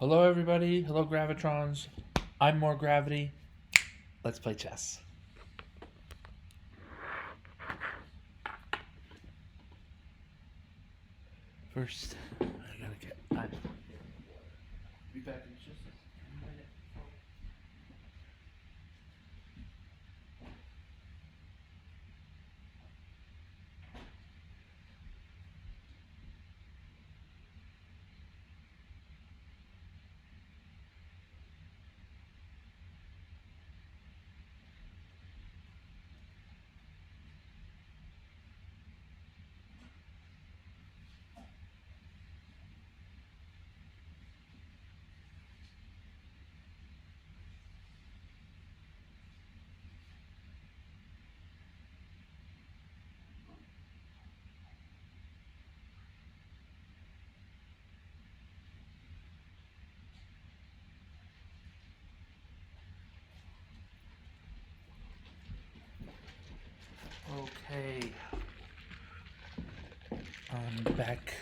Hello, everybody. Hello, Gravitrons. I'm More Gravity. Let's play chess. First, I gotta get. Be back in just a minute. Okay. I'm back.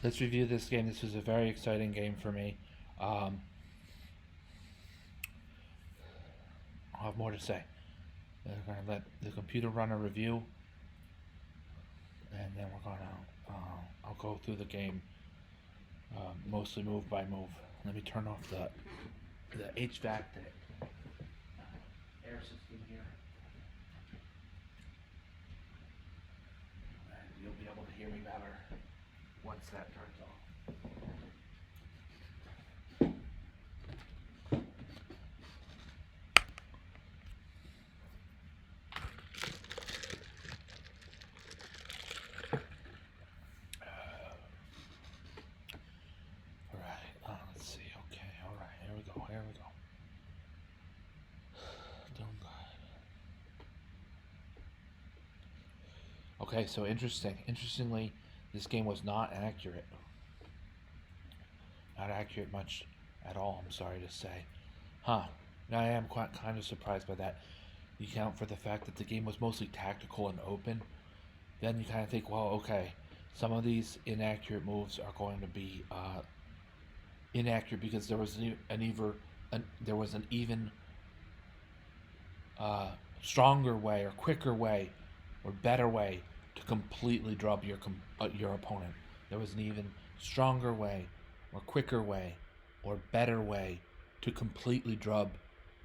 let's review this game. This was a very exciting game for me. I'll have more to say. We're going to let the computer run a review, and then we're going to, I'll go through the game, mostly move by move. Let me turn off the HVAC, the air system here. And you'll be able to hear me better once that turns off. Let's see. Okay, all right. Here we go. Doing good. Okay, so interestingly, this game was not accurate. Not accurate much at all, I'm sorry to say. Now, I am quite kind of surprised by that. You count for the fact that the game was mostly tactical and open. Then you kind of think, well, okay, some of these inaccurate moves are going to be inaccurate because there was an even stronger way or quicker way or better way to completely drop your opponent. There was an even stronger way or quicker way or better way to completely drub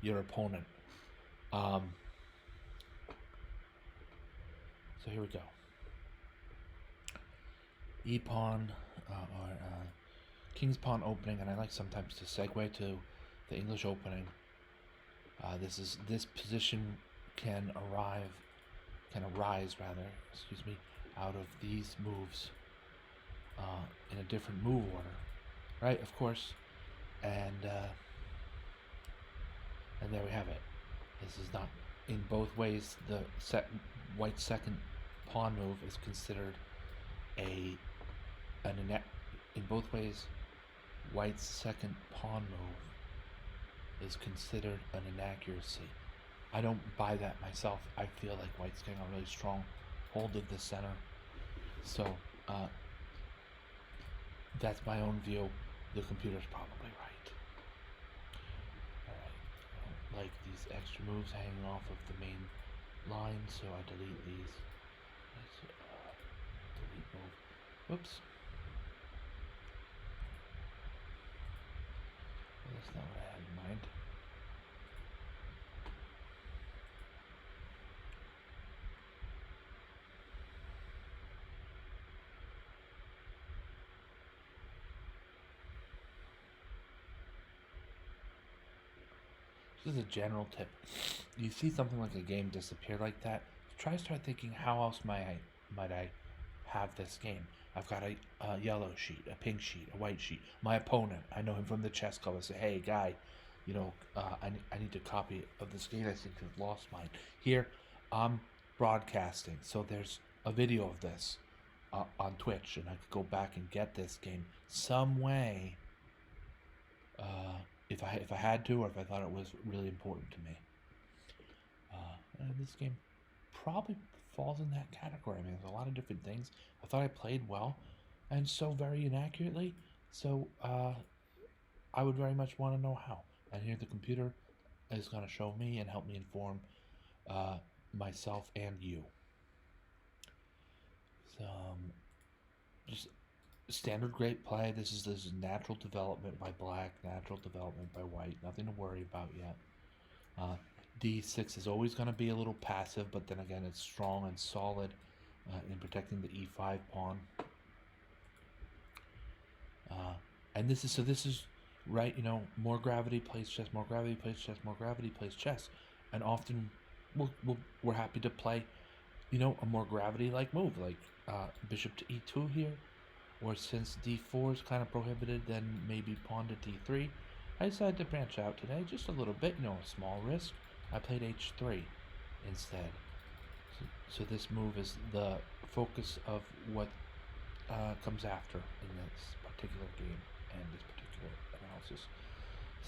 your opponent. So here we go. E-pawn or King's pawn opening, and I like sometimes to segue to the English opening. This position can arise out of these moves in a different move order, right? Of course, and there we have it. This is not in both ways. The white's second pawn move is considered in both ways. White's second pawn move is considered an inaccuracy. I don't buy that myself. I feel like White's getting a really strong hold of the center. So that's my own view. The computer's probably right. Alright. I don't like these extra moves hanging off of the main line, so I delete these. Let's delete move. Whoops. That's not what I had in mind. This is a general tip. You see something like a game disappear like that, try to start thinking, how else might I have this game? I've got a yellow sheet, a pink sheet, a white sheet. My opponent, I know him from the chess club. I say, hey, guy, I need a copy of this game. I seem to have lost mine. Here, I'm broadcasting, so there's a video of this on Twitch, and I could go back and get this game some way if I had to, or if I thought it was really important to me. And this game probably falls in that category. I mean, there's a lot of different things. I thought I played well, and so very inaccurately. So I would very much want to know how. And here the computer is going to show me and help me inform myself and you. So, just standard great play. This is natural development by black, natural development by white. Nothing to worry about yet. D6 is always going to be a little passive, but then again, it's strong and solid in protecting the E5 pawn. And this is right. More gravity plays chess. More gravity plays chess. More gravity plays chess. And often, we're happy to play, a more gravity-like move, like bishop to E2 here. Or since D4 is kind of prohibited, then maybe pawn to D3. I decided to branch out today just a little bit, a small risk. I played H3 instead. So this move is the focus of what comes after in this particular game and this particular analysis.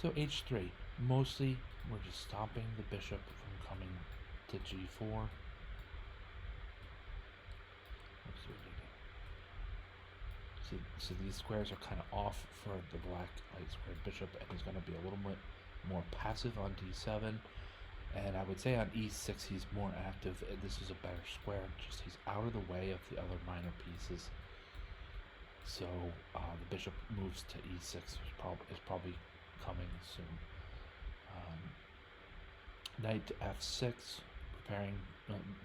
So H3, mostly we're just stopping the bishop from coming to G4. So these squares are kind of off for the black light square bishop, and he's going to be a little bit more passive on d7. And I would say on e6 he's more active. This is a better square. Just he's out of the way of the other minor pieces. So the bishop moves to e6 is probably coming soon. Knight to f6, preparing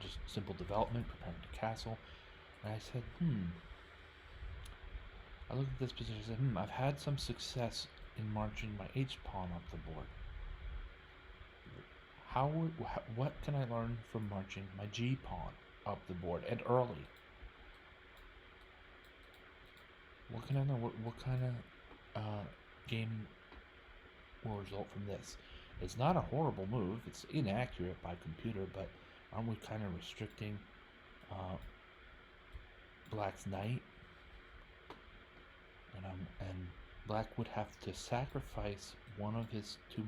just simple development, preparing to castle. And I said, I looked at this position and said, I've had some success in marching my h pawn up the board. What can I learn from marching my g pawn up the board and early? What can I know? What kind of game will result from this? It's not a horrible move. It's inaccurate by computer, but aren't we kind of restricting Black's knight? And Black would have to sacrifice one of his two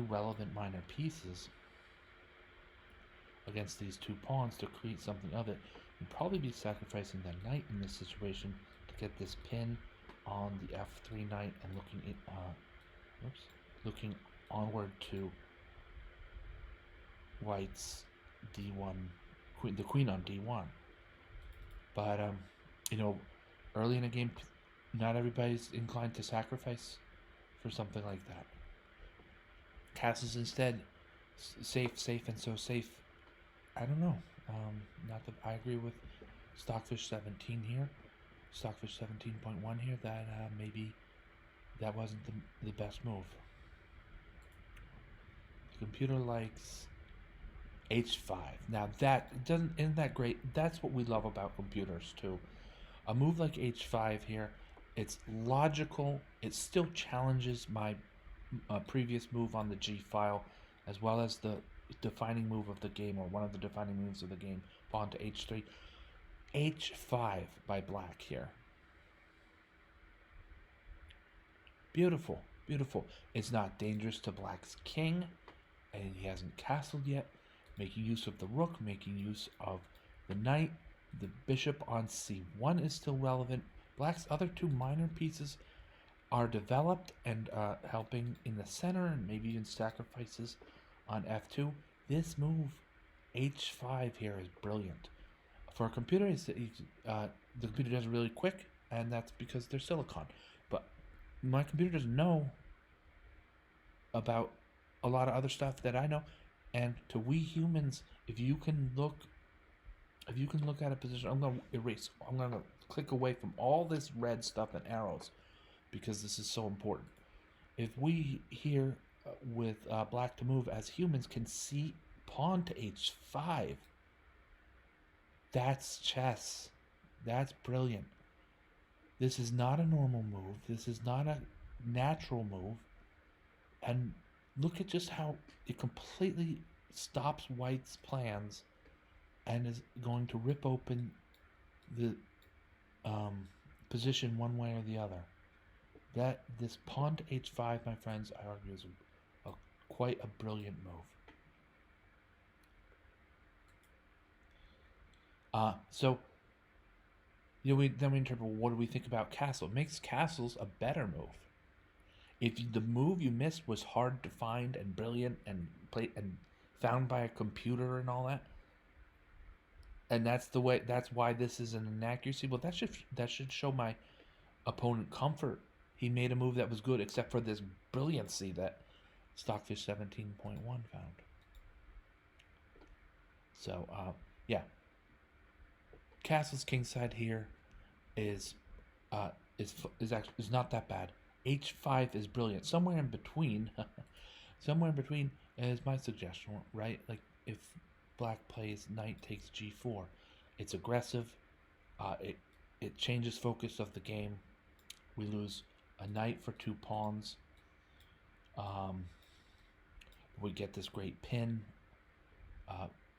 relevant minor pieces against these two pawns to create something of it. He'd probably be sacrificing the knight in this situation to get this pin on the f3 knight and looking onward to White's d1 the queen on d1. But early in a game, not everybody's inclined to sacrifice for something like that. Castles instead, safe, and so safe. I don't know. Not that I agree with Stockfish 17 here. Stockfish 17.1 here. That maybe that wasn't the best move. The computer likes h5. Now that isn't that great. That's what we love about computers too. A move like h5 here, it's logical. It still challenges my previous move on the g file, as well as the defining move of the game, or one of the defining moves of the game, pawn to h3. h5 by Black here. Beautiful. It's not dangerous to Black's king, and he hasn't castled yet. Making use of the rook, making use of the knight. The bishop on c1 is still relevant. Black's other two minor pieces are developed and helping in the center, and maybe even sacrifices on f2. This move, h5 here, is brilliant. For a computer, the computer does it really quick, and that's because they're silicon. But my computer doesn't know about a lot of other stuff that I know. And to we humans, if you can look at a position, I'm going to click away from all this red stuff and arrows, because this is so important. If we here with Black to move as humans can see pawn to h5, that's chess. That's brilliant. This is not a normal move. This is not a natural move. And look at just how it completely stops White's plans and is going to rip open the position one way or the other. This pawn to h5, my friends, I argue is quite a brilliant move. So we interpret, what do we think about castle? It makes castles a better move. If the move you missed was hard to find and brilliant and found by a computer and all that, and that's why this is an inaccuracy, well, that should show my opponent comfort. He made a move that was good, except for this brilliancy that Stockfish 17.1 found. So yeah, Castle's kingside here is not that bad. h5 is brilliant. Somewhere in between is my suggestion, right? Like if Black plays knight takes g4, it's aggressive. It changes focus of the game. We lose a knight for two pawns. We get this great pin.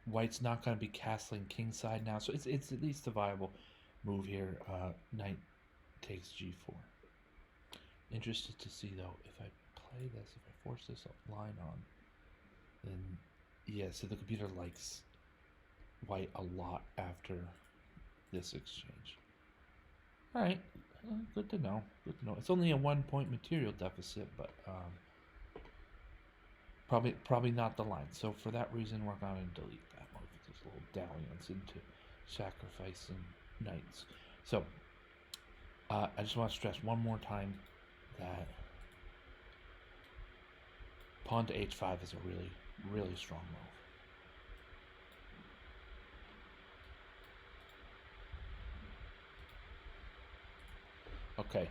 White's not going to be castling kingside now, so it's at least a viable move here. Knight takes g4. Interested to see though, if I play this, if I force this line on, then yeah, so the computer likes White a lot after this exchange. All right, good to know. Good to know. It's only a 1 point material deficit, but probably not the line. So for that reason, we're going to delete that one. This little dalliance into sacrifice and knights. So I just want to stress one more time that pawn to h5 is a really, really strong move. Okay.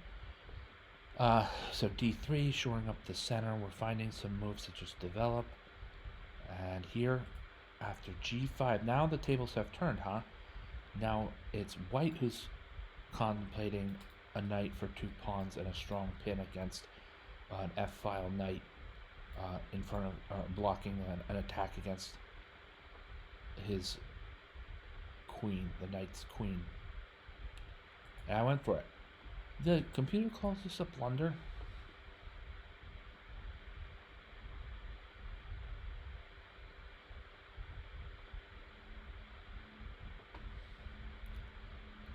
So d3, shoring up the center. We're finding some moves that just develop. And here, after g5, now the tables have turned, huh? Now it's white who's contemplating a knight for 2 pawns and a strong pin against an f-file knight in front of blocking an attack against his queen, the knight's queen. And I went for it. The computer calls this a blunder.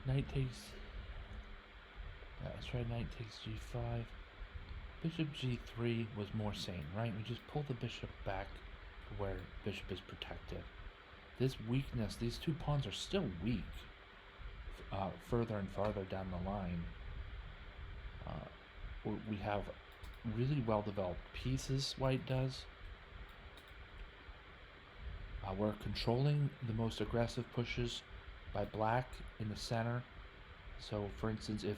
Knight takes. That's right, knight takes g5. Bishop g3 was more sane, right? We just pull the bishop back to where bishop is protected. This weakness, these 2 pawns are still weak further and farther down the line. We have really well developed pieces, white does. We're controlling the most aggressive pushes by black in the center. So for instance, if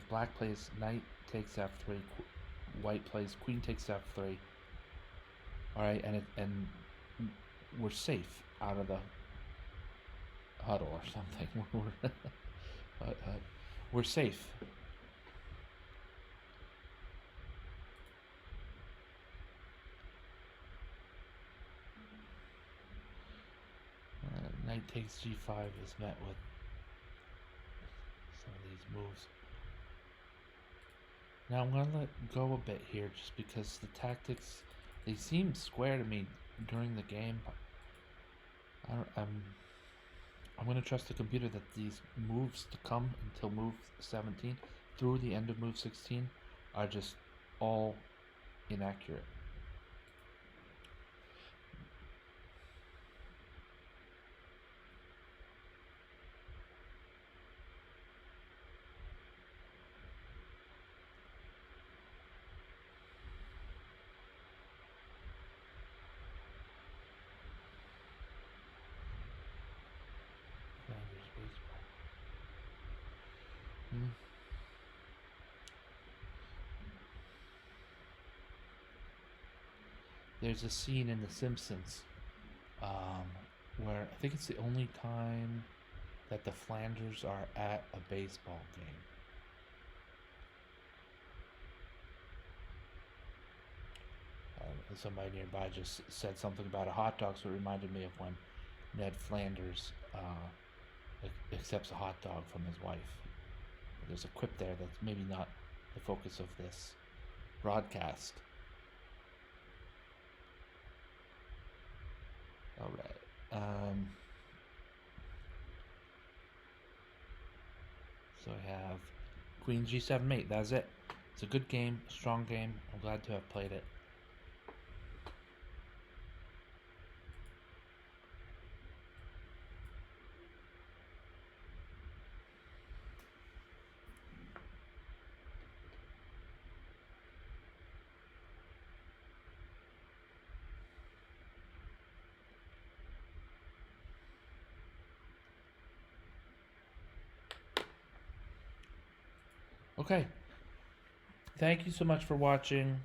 black plays knight takes f3, white plays queen takes f3. All right, and we're safe out of the huddle or something. We're safe. Knight takes g5 is met with some of these moves. Now I'm going to let go a bit here just because the tactics, they seem square to me during the game. I'm going to trust the computer that these moves to come until move 17 through the end of move 16 are just all inaccurate. There's a scene in The Simpsons where I think it's the only time that the Flanders are at a baseball game. Somebody nearby just said something about a hot dog, so it reminded me of when Ned Flanders accepts a hot dog from his wife. There's a quip there that's maybe not the focus of this broadcast. All right. So I have Queen G7 mate. That's it. It's a good game, strong game. I'm glad to have played it. Okay. Thank you so much for watching.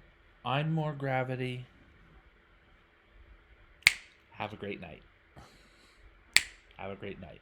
I'm More Gravity. Have a great night. Have a great night.